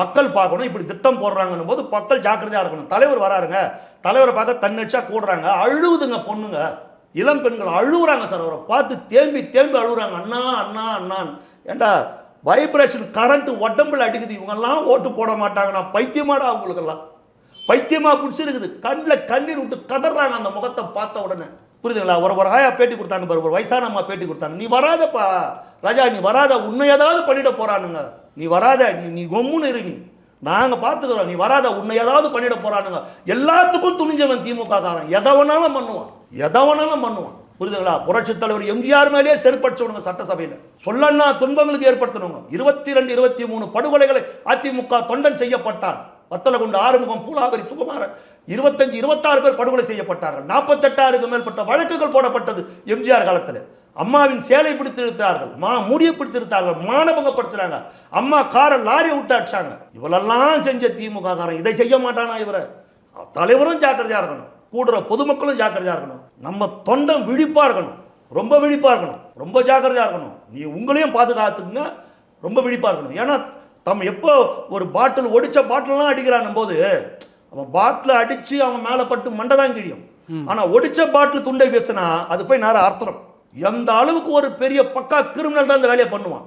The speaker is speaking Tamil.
மக்கள் பார்க்கணும். இப்படி திட்டம் போடுறாங்கன்னும் போது மக்கள் ஜாக்கிரதையா இருக்கணும். தலைவர் வராருங்க, தலைவரை பார்க்க தன்னடிச்சா கூடுறாங்க, அழுவுதுங்க பொண்ணுங்க, இளம் பெண்கள் அழுகுறாங்க சார். அவரை பார்த்து தேம்பி தேம்பி அழுகுறாங்க, அண்ணா அண்ணா அண்ணான்னு. ஏண்டா வைப்ரேஷன் கரண்ட் உடம்புல அடிக்குது, இவங்கெல்லாம் ஓட்டு போட மாட்டாங்க. நான் பைத்தியமாடா, அவங்களுக்கெல்லாம் பைத்தியமா பிடிச்சிருக்குது. கண்ணில் கண்ணீர் விட்டு கதறாங்க அந்த முகத்தை பார்த்த உடனே. புரியுதுங்களா? ஒரு ஆயா பேட்டி கொடுத்தாங்க பாரு, ஒரு வயசான அம்மா பேட்டி கொடுத்தாங்க. நீ வராதப்பா ராஜா, நீ வராத, உன்னை ஏதாவது பண்ணிட போறானுங்க, நீ வராத, நீ கொம்முன்னு இரு, நாங்க பார்த்துக்கிறோம், நீ வராத, உன்னை ஏதாவது பண்ணிட போறானுங்க. எல்லாத்துக்கும் துணிஞ்சவன் திமுக காரன், எதை வேணாலும் பண்ணுவான், எதை வேணாலும் பண்ணுவான். புரியுதுங்களா? புரட்சித் தலைவர் எம்ஜிஆர் மேலேயே செருப்படிச்சவனுங்க சட்டசபையில். சொல்லன்னா துன்பங்களுக்கு ஏற்படுத்தணுங்க. 22, 23 படுகொலைகளை அதிமுக தொண்டன் செய்யப்பட்டான். வத்தலகுண்டு ஆறுமுகம், பூலாவரி சுகுமார 25, 26 பேர் படுகொலை செய்யப்பட்டார்கள். 48,000க்கும் மேற்பட்ட வழக்குகள் போடப்பட்டது எம்ஜிஆர் காலத்தில். அம்மாவின் சேலை பிடித்து இழுத்தார்கள், முடியை பிடித்து இழுத்தார்கள், மானபங்கப்படுத்துறாங்க. அம்மா காரை லாரியை விட்டு அடிச்சாங்க. இவளெல்லாம் செஞ்ச திமுக காரன் இதை செய்ய மாட்டானா? இவரை தலைவரும் ஜாக்கிரதையா இருக்கணும், கூடுற பொதுமக்களும் ஜாக்கிரதையா இருக்கணும். நம்ம தொண்டம் விழிப்பா இருக்கணும், ரொம்ப விழிப்பா இருக்கணும், ரொம்ப ஜாக்கிரதையா இருக்கணும். நீ உங்களையும் பாதுகாத்துக்குங்க, ரொம்ப விழிப்பா இருக்கணும். ஏன்னா எப்போ ஒரு பாட்டில் ஒடிச்ச பாட்டிலாம் அடிக்கிறான் போது, அவன் பாட்டில் அடிச்சு அவன் மேலே பட்டு மண்டை தான் கிழியும். ஆனால் ஒடிச்ச பாட்டில் துண்டை வீசினா அது போய் நேரம் அர்த்தம். எந்த அளவுக்கு ஒரு பெரிய பக்கா கிரிமினல் தான் இந்த வேலையை பண்ணுவான்.